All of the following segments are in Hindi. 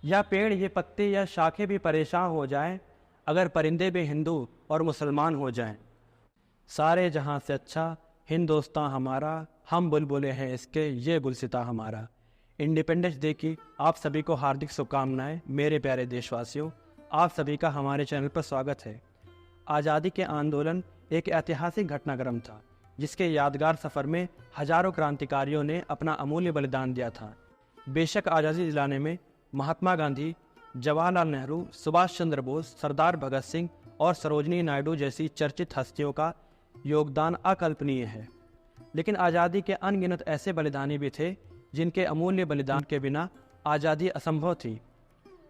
या पेड़, ये पत्ते या शाखें भी परेशान हो जाएं, अगर परिंदे भी हिंदू और मुसलमान हो जाएं। सारे जहां से अच्छा हिंदुस्तान हमारा, हम बुलबुलें हैं इसके, ये गुलसिता हमारा। इंडिपेंडेंस डे की आप सभी को हार्दिक शुभकामनाएं। मेरे प्यारे देशवासियों, आप सभी का हमारे चैनल पर स्वागत है। आज़ादी के आंदोलन एक ऐतिहासिक घटनाक्रम था, जिसके यादगार सफ़र में हजारों क्रांतिकारियों ने अपना अमूल्य बलिदान दिया था। बेशक आज़ादी दिलाने में महात्मा गांधी, जवाहरलाल नेहरू, सुभाष चंद्र बोस, सरदार भगत सिंह और सरोजिनी नायडू जैसी चर्चित हस्तियों का योगदान अकल्पनीय है। लेकिन आज़ादी के अनगिनत ऐसे बलिदानी भी थे जिनके अमूल्य बलिदान के बिना आज़ादी असंभव थी।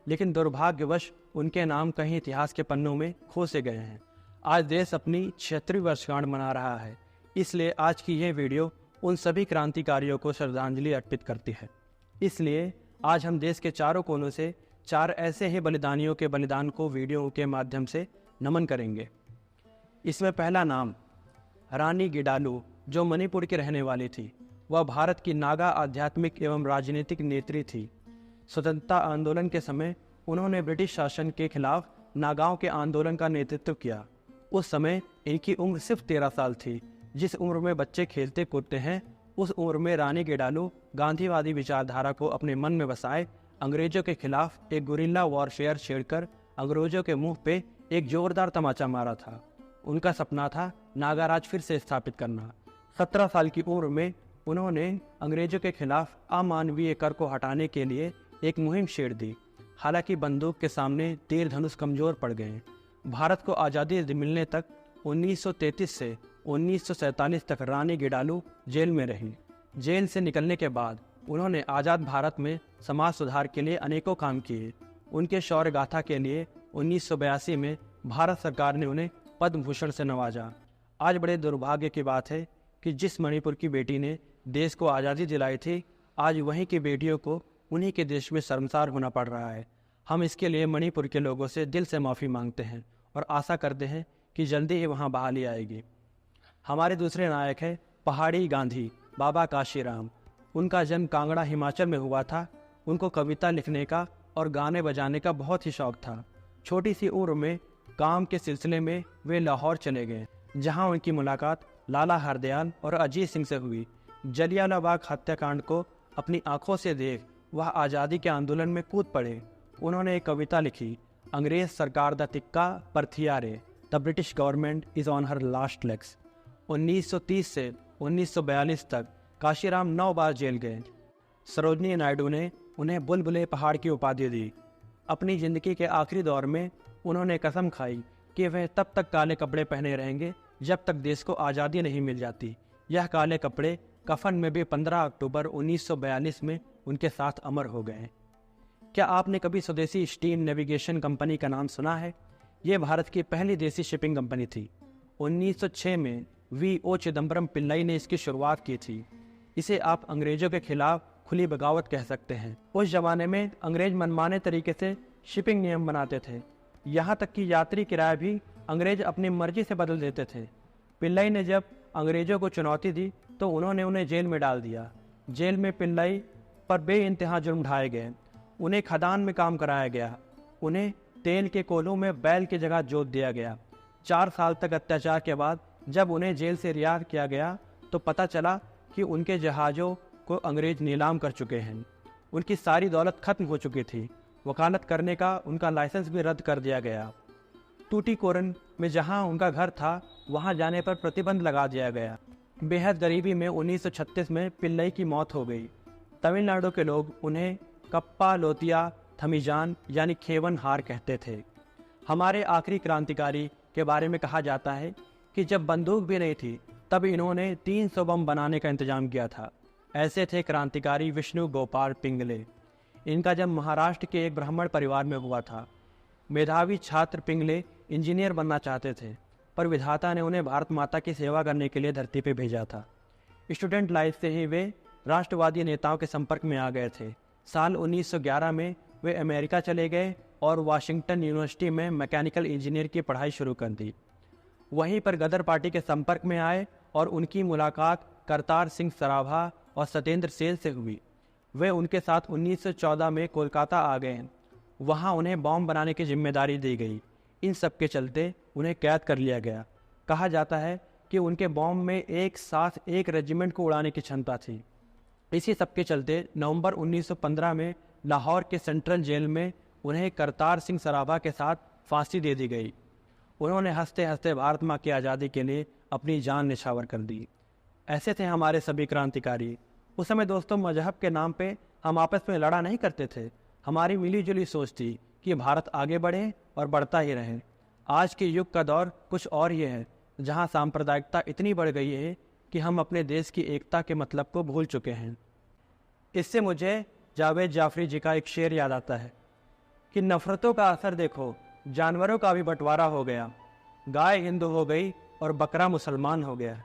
लेकिन दुर्भाग्यवश उनके नाम कहीं इतिहास के पन्नों में खो से गए हैं। आज देश अपनी 76वीं वर्षगांठ मना रहा है, इसलिए आज की यह वीडियो उन सभी क्रांतिकारियों को श्रद्धांजलि अर्पित करती है। इसलिए आज हम देश के चारों कोनों से 4 ऐसे ही बलिदानियों के बलिदान को वीडियो के माध्यम से नमन करेंगे। इसमें पहला नाम रानी गिडालू, जो मणिपुर की रहने वाली थी। वह भारत की नागा आध्यात्मिक एवं राजनीतिक नेत्री थी। स्वतंत्रता आंदोलन के समय उन्होंने ब्रिटिश शासन के खिलाफ नागाओं के आंदोलन का नेतृत्व किया। उस समय इनकी उम्र सिर्फ 13 साल थी। जिस उम्र में बच्चे खेलते कूदते हैं, उस उम्र में रानी गिडालू गांधीवादी विचारधारा को अपने मन में बसाए अंग्रेजों के खिलाफ एक गुरिल्ला वॉरफेयर छेड़कर अंग्रेजों के मुंह पे एक जोरदार तमाचा मारा था। उनका सपना था नागाराज फिर से स्थापित करना। 17 साल की उम्र में उन्होंने अंग्रेजों के खिलाफ अमानवीय कर को हटाने के लिए एक मुहिम छेड़ दी। हालांकि बंदूक के सामने तीर धनुष कमजोर पड़ गए। भारत को आज़ादी मिलने तक 1933 से 1947 तक रानी गिडालू जेल में रही। जेल से निकलने के बाद उन्होंने आज़ाद भारत में समाज सुधार के लिए अनेकों काम किए। उनके शौर्य गाथा के लिए 1982 में भारत सरकार ने उन्हें पद्म भूषण से नवाजा। आज बड़े दुर्भाग्य की बात है कि जिस मणिपुर की बेटी ने देश को आज़ादी दिलाई थी, आज वहीं की बेटियों को उन्हीं के देश में शर्मसार होना पड़ रहा है। हम इसके लिए मणिपुर के लोगों से दिल से माफ़ी मांगते हैं और आशा करते हैं कि जल्दी ही वहाँ बहाली आएगी। हमारे दूसरे नायक हैं पहाड़ी गांधी, बाबा काशीराम। उनका जन्म कांगड़ा, हिमाचल में हुआ था। उनको कविता लिखने का और गाने बजाने का बहुत ही शौक था। छोटी सी उम्र में काम के सिलसिले में वे लाहौर चले गए, जहाँ उनकी मुलाकात लाला हरदयाल और अजीत सिंह से हुई। जलियांवाला बाग हत्याकांड को अपनी आंखों से देख वह आज़ादी के आंदोलन में कूद पड़े। उन्होंने एक कविता लिखी, अंग्रेज सरकार दा तिक्का पर थियारे, the British government is on her last legs. 1930 से 1942 तक काशीराम 9 बार जेल गए। सरोजिनी नायडू ने उन्हें बुलबुले पहाड़ की उपाधि दी। अपनी जिंदगी के आखिरी दौर में उन्होंने कसम खाई कि वह तब तक काले कपड़े पहने रहेंगे जब तक देश को आज़ादी नहीं मिल जाती। यह काले कपड़े कफन में भी 15 अक्टूबर 1942 में उनके साथ अमर हो गए। क्या आपने कभी स्वदेशी स्टीम नेविगेशन कंपनी का नाम सुना है? ये भारत की पहली देसी शिपिंग कंपनी थी। 1906 में V.O. चिदम्बरम पिल्लई ने इसकी शुरुआत की थी। इसे आप अंग्रेजों के खिलाफ खुली बगावत कह सकते हैं। उस जमाने में अंग्रेज मनमाने तरीके से शिपिंग नियम बनाते थे। यहाँ तक कि यात्री किराया भी अंग्रेज अपनी मर्जी से बदल देते थे। पिल्लई ने जब अंग्रेजों को चुनौती दी तो उन्होंने उन्हें जेल में डाल दिया। जेल में पिल्लई पर बेइंतहा जुर्म ढाए गए। उन्हें खदान में काम कराया गया। उन्हें तेल के कोलों में बैल की जगह जोत दिया गया। 4 साल तक अत्याचार के बाद जब उन्हें जेल से रिहा किया गया तो पता चला कि उनके जहाज़ों को अंग्रेज नीलाम कर चुके हैं। उनकी सारी दौलत खत्म हो चुकी थी। वकालत करने का उनका लाइसेंस भी रद्द कर दिया गया। टूटीकोरन में जहां उनका घर था, वहां जाने पर प्रतिबंध लगा दिया गया। बेहद गरीबी में 1936 में पिल्लई की मौत हो गई। तमिलनाडु के लोग उन्हें कप्पा लोतिया थमीजान यानी खेवन हार कहते थे। हमारे आखिरी क्रांतिकारी के बारे में कहा जाता है कि जब बंदूक भी नहीं थी तब इन्होंने 300 बम बनाने का इंतजाम किया था। ऐसे थे क्रांतिकारी विष्णु गोपाल पिंगले। इनका जन्म महाराष्ट्र के एक ब्राह्मण परिवार में हुआ था। मेधावी छात्र पिंगले इंजीनियर बनना चाहते थे, पर विधाता ने उन्हें भारत माता की सेवा करने के लिए धरती पर भेजा था। स्टूडेंट लाइफ से ही वे राष्ट्रवादी नेताओं के संपर्क में आ गए थे। साल 1911 में वे अमेरिका चले गए और वाशिंगटन यूनिवर्सिटी में मैकेनिकल इंजीनियर की पढ़ाई शुरू कर दी। वहीं पर गदर पार्टी के संपर्क में आए और उनकी मुलाकात करतार सिंह सराभा और सत्येंद्र सेन से हुई। वे उनके साथ 1914 में कोलकाता आ गए वहाँ उन्हें बॉम्ब बनाने की जिम्मेदारी दी गई। इन सब के चलते उन्हें कैद कर लिया गया। कहा जाता है कि उनके बॉम्ब में एक साथ एक रेजिमेंट को उड़ाने की क्षमता थी। इसी सब के चलते नवंबर 1915 में लाहौर के सेंट्रल जेल में उन्हें करतार सिंह सराभा के साथ फांसी दे दी गई। उन्होंने हंसते हंसते भारत माँ की आज़ादी के लिए अपनी जान निछावर कर दी। ऐसे थे हमारे सभी क्रांतिकारी। उस समय दोस्तों मजहब के नाम पे हम आपस में लड़ा नहीं करते थे। हमारी मिली जुली सोच थी कि भारत आगे बढ़े और बढ़ता ही रहे। आज के युग का दौर कुछ और ही है, जहाँ सांप्रदायिकता इतनी बढ़ गई है कि हम अपने देश की एकता के मतलब को भूल चुके हैं। इससे मुझे जावेद जाफरी जी का एक शेर याद आता है कि नफ़रतों का असर देखो, जानवरों का भी बंटवारा हो गया। गाय हिंदू हो गई और बकरा मुसलमान हो गया।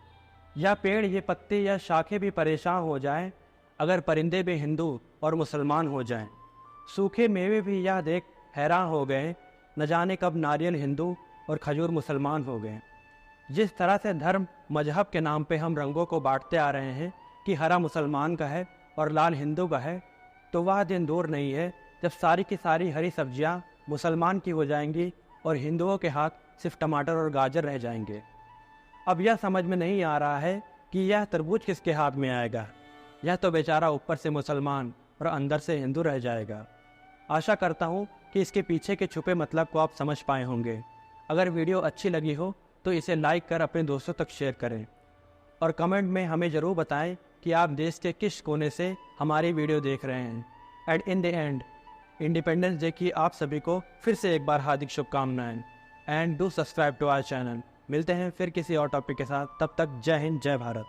या पेड़ ये पत्ते या शाखें भी परेशान हो जाएं, अगर परिंदे भी हिंदू और मुसलमान हो जाएं। सूखे मेवे भी यह देख हैरान हो गए, न जाने कब नारियल हिंदू और खजूर मुसलमान हो गए। जिस तरह से धर्म मजहब के नाम पे हम रंगों को बांटते आ रहे हैं कि हरा मुसलमान का है और लाल हिंदू का है, तो वह दिन दूर नहीं है जब सारी की सारी हरी सब्जियां मुसलमान की हो जाएंगी और हिंदुओं के हाथ सिर्फ टमाटर और गाजर रह जाएंगे। अब यह समझ में नहीं आ रहा है कि यह तरबूज किसके हाथ में आएगा। यह तो बेचारा ऊपर से मुसलमान और अंदर से हिंदू रह जाएगा। आशा करता हूँ कि इसके पीछे के छुपे मतलब को आप समझ पाए होंगे। अगर वीडियो अच्छी लगी हो तो इसे लाइक कर अपने दोस्तों तक शेयर करें और कमेंट में हमें ज़रूर बताएं कि आप देश के किस कोने से हमारी वीडियो देख रहे हैं। And in the end, independence day की आप सभी को फिर से एक बार हार्दिक शुभकामनाएं। And do subscribe to our channel. मिलते हैं फिर किसी और टॉपिक के साथ। तब तक जय हिंद, जय भारत।